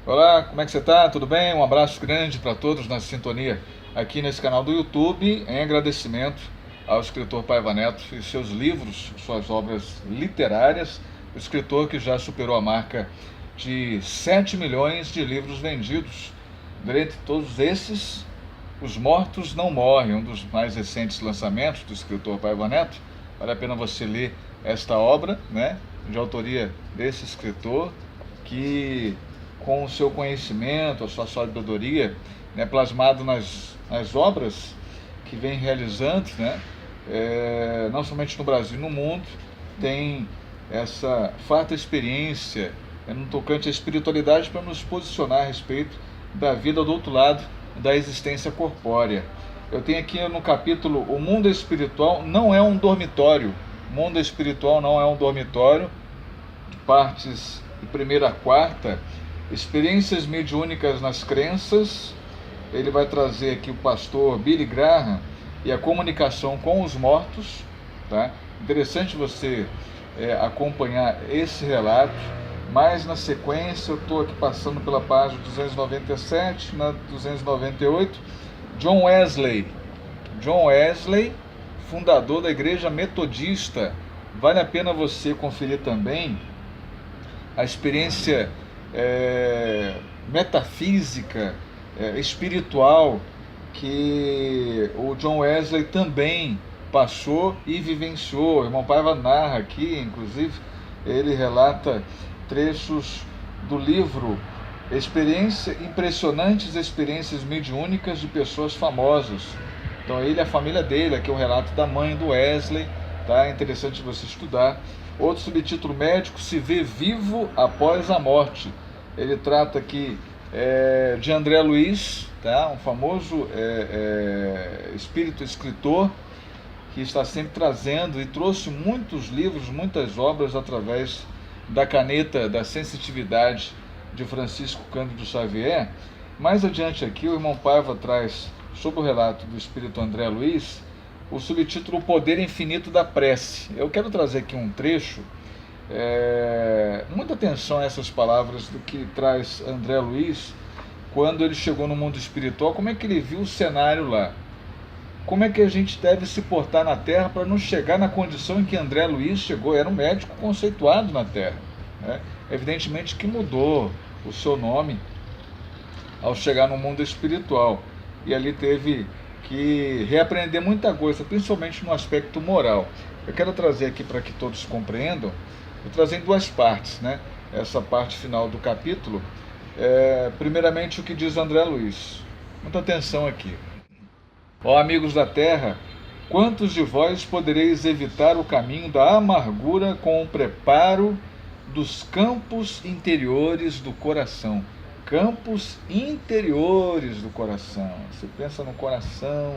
Olá, como é que você está? Tudo bem? Um abraço grande para todos na sintonia aqui nesse canal do YouTube, em agradecimento ao escritor Paiva Neto e seus livros, suas obras literárias, o escritor que já superou a marca de 7 milhões de livros vendidos. Dentre todos esses, Os Mortos Não Morrem, um dos mais recentes lançamentos do escritor Paiva Neto. Vale a pena você ler esta obra, né, de autoria desse escritor, que com o seu conhecimento, a sua sabedoria, né, plasmado nas obras que vem realizando, né, não somente no Brasil, no mundo, tem essa farta experiência, no tocante à espiritualidade, para nos posicionar a respeito da vida do outro lado da existência corpórea. Eu tenho aqui no capítulo: o mundo espiritual não é um dormitório. O mundo espiritual não é um dormitório, de partes de primeira a quarta, experiências mediúnicas nas crenças. Ele vai trazer aqui o pastor Billy Graham e a comunicação com os mortos. Tá? Interessante você acompanhar esse relato, mas na sequência eu estou aqui passando pela página 297, na 298, John Wesley. John Wesley, fundador da Igreja Metodista. Vale a pena você conferir também a experiência metafísica, espiritual, que o John Wesley também passou e vivenciou. O irmão Paiva narra aqui, inclusive, ele relata trechos do livro Impressionantes Experiências Mediúnicas de Pessoas Famosas. Então ele e a família dele, aqui é o relato da mãe do Wesley, tá? É interessante você estudar. Outro subtítulo: Médico se vê vivo após a morte. Ele trata aqui de André Luiz, tá? Um famoso espírito escritor, que está sempre trazendo e trouxe muitos livros, muitas obras através da caneta da sensitividade de Francisco Cândido Xavier. Mais adiante aqui, o irmão Paiva traz, sobre o relato do espírito André Luiz, o subtítulo: O Poder Infinito da Prece. Eu quero trazer aqui um trecho, muita atenção a essas palavras do que traz André Luiz, quando ele chegou no mundo espiritual, como é que ele viu o cenário lá. Como é que a gente deve se portar na Terra para não chegar na condição em que André Luiz chegou? Era um médico conceituado na Terra, né? Evidentemente que mudou o seu nome ao chegar no mundo espiritual, e ali teve que reaprender muita coisa, principalmente no aspecto moral. Eu quero trazer aqui para que todos compreendam, vou trazer em duas partes, né? Essa parte final do capítulo. Primeiramente, o que diz André Luiz. Muita atenção aqui. Ó amigos da terra, quantos de vós podereis evitar o caminho da amargura com o preparo dos campos interiores do coração? Campos interiores do coração. Você pensa no coração,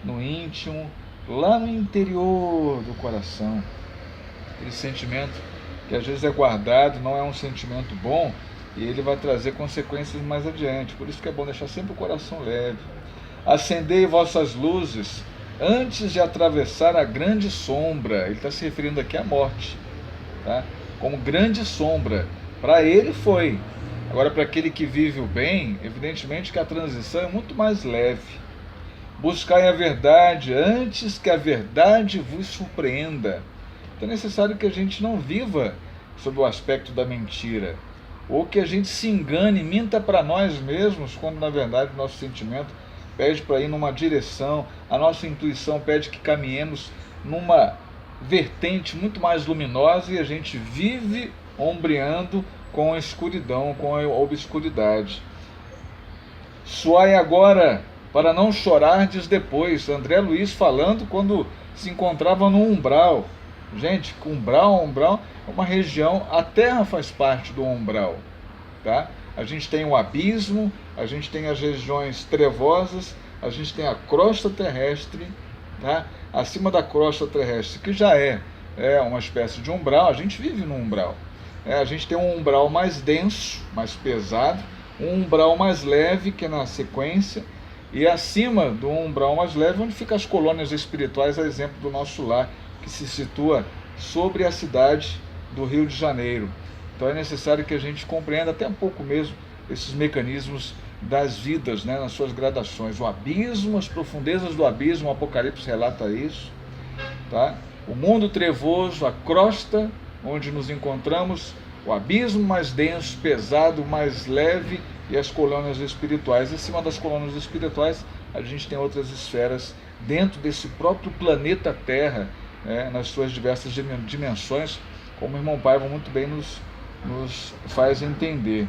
no íntimo, lá no interior do coração. Aquele sentimento que às vezes é guardado, não é um sentimento bom, e ele vai trazer consequências mais adiante. Por isso que é bom deixar sempre o coração leve. Acendei vossas luzes antes de atravessar a grande sombra. Ele está se referindo aqui à morte, tá? Como grande sombra. Para ele foi. Agora, para aquele que vive o bem, evidentemente que a transição é muito mais leve. Buscai a verdade antes que a verdade vos surpreenda. Então é necessário que a gente não viva sob o aspecto da mentira, ou que a gente se engane, minta para nós mesmos, quando na verdade o nosso sentimento pede para ir numa direção, a nossa intuição pede que caminhemos numa vertente muito mais luminosa, e a gente vive ombreando com a escuridão, com a obscuridade. Suai agora, para não chorardes depois. André Luiz falando quando se encontrava no umbral. Gente, umbral é uma região, a Terra faz parte do umbral, tá? A gente tem o abismo, a gente tem as regiões trevosas, a gente tem a crosta terrestre, tá? Acima da crosta terrestre, que já é uma espécie de umbral, a gente vive no umbral. A gente tem um umbral mais denso, mais pesado, um umbral mais leve, que é na sequência, e acima do umbral mais leve, onde ficam as colônias espirituais, a exemplo do nosso lar, que se situa sobre a cidade do Rio de Janeiro. Então é necessário que a gente compreenda até um pouco mesmo esses mecanismos das vidas, né, nas suas gradações. O abismo, as profundezas do abismo, o Apocalipse relata isso, tá? O mundo trevoso, a crosta onde nos encontramos, o abismo mais denso, pesado, mais leve, e as colônias espirituais. Em cima das colônias espirituais, a gente tem outras esferas dentro desse próprio planeta Terra, né, nas suas diversas dimensões, como o irmão Paiva muito bem nos faz entender.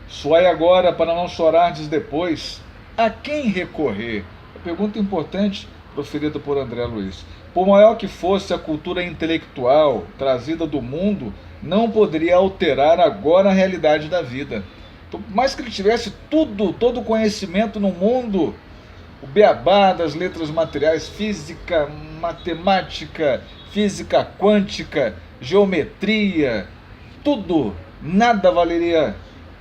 Suai agora para não chorardes depois. A quem recorrer? A pergunta importante proferida por André Luiz. Por maior que fosse a cultura intelectual trazida do mundo, não poderia alterar agora a realidade da vida. Então, por mais que ele tivesse todo o conhecimento no mundo, o beabá das letras materiais, física, matemática, física quântica, geometria, tudo, nada valeria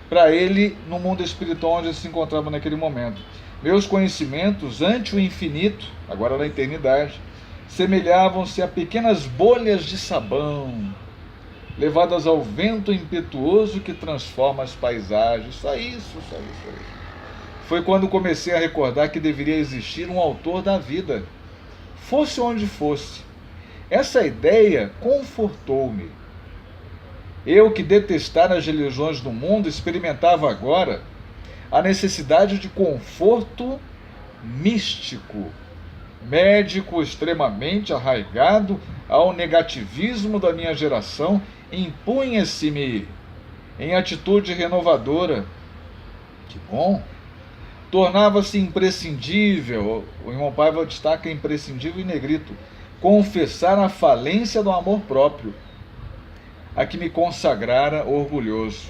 para ele no mundo espiritual onde ele se encontrava naquele momento. Meus conhecimentos ante o infinito, agora na eternidade, semelhavam-se a pequenas bolhas de sabão, levadas ao vento impetuoso que transforma as paisagens. Só isso. Foi quando comecei a recordar que deveria existir um autor da vida, fosse onde fosse. Essa ideia confortou-me. Eu, que detestara as religiões do mundo, experimentava agora a necessidade de conforto místico. Médico extremamente arraigado ao negativismo da minha geração, impunha-se-me em atitude renovadora. Que bom! Tornava-se imprescindível, o irmão Paiva destaca imprescindível em negrito, confessar a falência do amor próprio, a que me consagrara orgulhoso.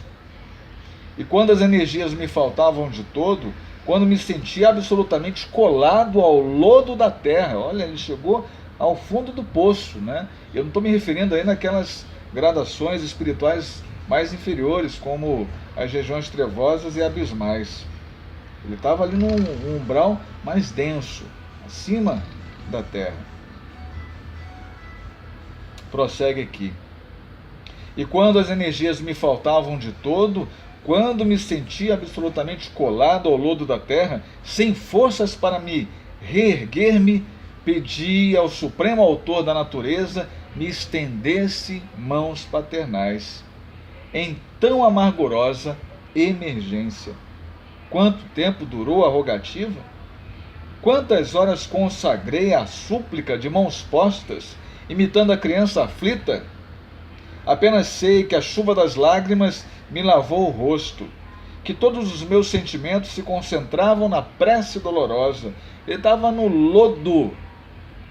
E quando as energias me faltavam de todo, quando me sentia absolutamente colado ao lodo da terra, olha, ele chegou ao fundo do poço, né? Eu não estou me referindo aí naquelas gradações espirituais mais inferiores, como as regiões trevosas e abismais. Ele estava ali num umbral mais denso, acima da terra. Prossegue aqui. E quando as energias me faltavam de todo, quando me sentia absolutamente colado ao lodo da terra, sem forças para me reerguer-me, pedi ao Supremo Autor da natureza me estendesse mãos paternais. Em tão amargurosa emergência. Quanto tempo durou a rogativa? Quantas horas consagrei à súplica de mãos postas, imitando a criança aflita? Apenas sei que a chuva das lágrimas me lavou o rosto, que todos os meus sentimentos se concentravam na prece dolorosa. Ele estava no lodo,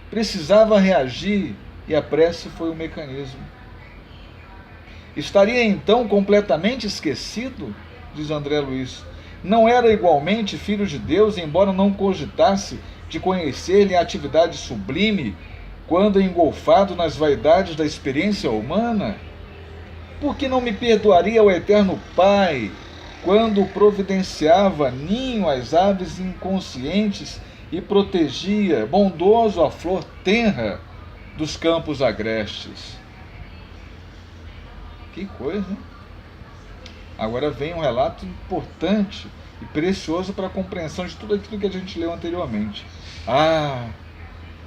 precisava reagir, e a prece foi o mecanismo. Estaria então completamente esquecido? Diz André Luiz. Não era igualmente filho de Deus, embora não cogitasse de conhecer-lhe a atividade sublime, quando engolfado nas vaidades da experiência humana? Por que não me perdoaria o eterno Pai, quando providenciava ninho às aves inconscientes e protegia, bondoso, a flor tenra dos campos agrestes? Que coisa, hein? Agora vem um relato importante e precioso para a compreensão de tudo aquilo que a gente leu anteriormente.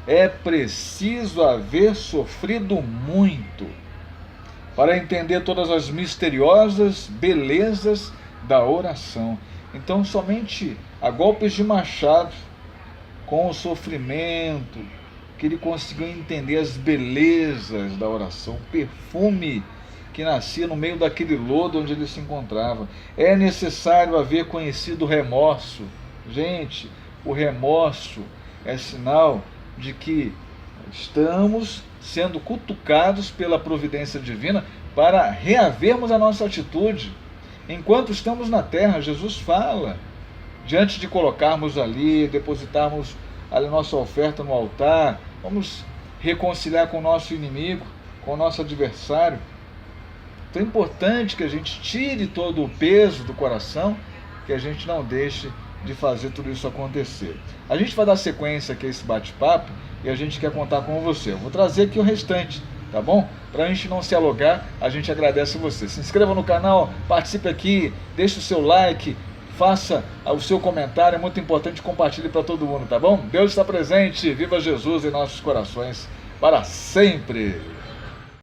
É preciso haver sofrido muito para entender todas as misteriosas belezas da oração. Então, somente a golpes de machado, com o sofrimento, que ele conseguiu entender as belezas da oração, o perfume que nascia no meio daquele lodo onde ele se encontrava. É necessário haver conhecido o remorso. Gente, o remorso é sinal de que estamos sendo cutucados pela providência divina para reavermos a nossa atitude. Enquanto estamos na terra, Jesus fala, diante de colocarmos ali, depositarmos a nossa oferta no altar, vamos reconciliar com o nosso inimigo, com o nosso adversário. Então é importante que a gente tire todo o peso do coração, que a gente não deixe de fazer tudo isso acontecer. A gente vai dar sequência aqui a esse bate-papo e a gente quer contar com você. Eu vou trazer aqui o restante tá bom? Para a gente não se alugar, a gente agradece você. Se inscreva no canal, participe aqui, deixe o seu like, faça o seu comentário, é muito importante, compartilhe para todo mundo, tá bom? Deus está presente, viva Jesus em nossos corações para sempre!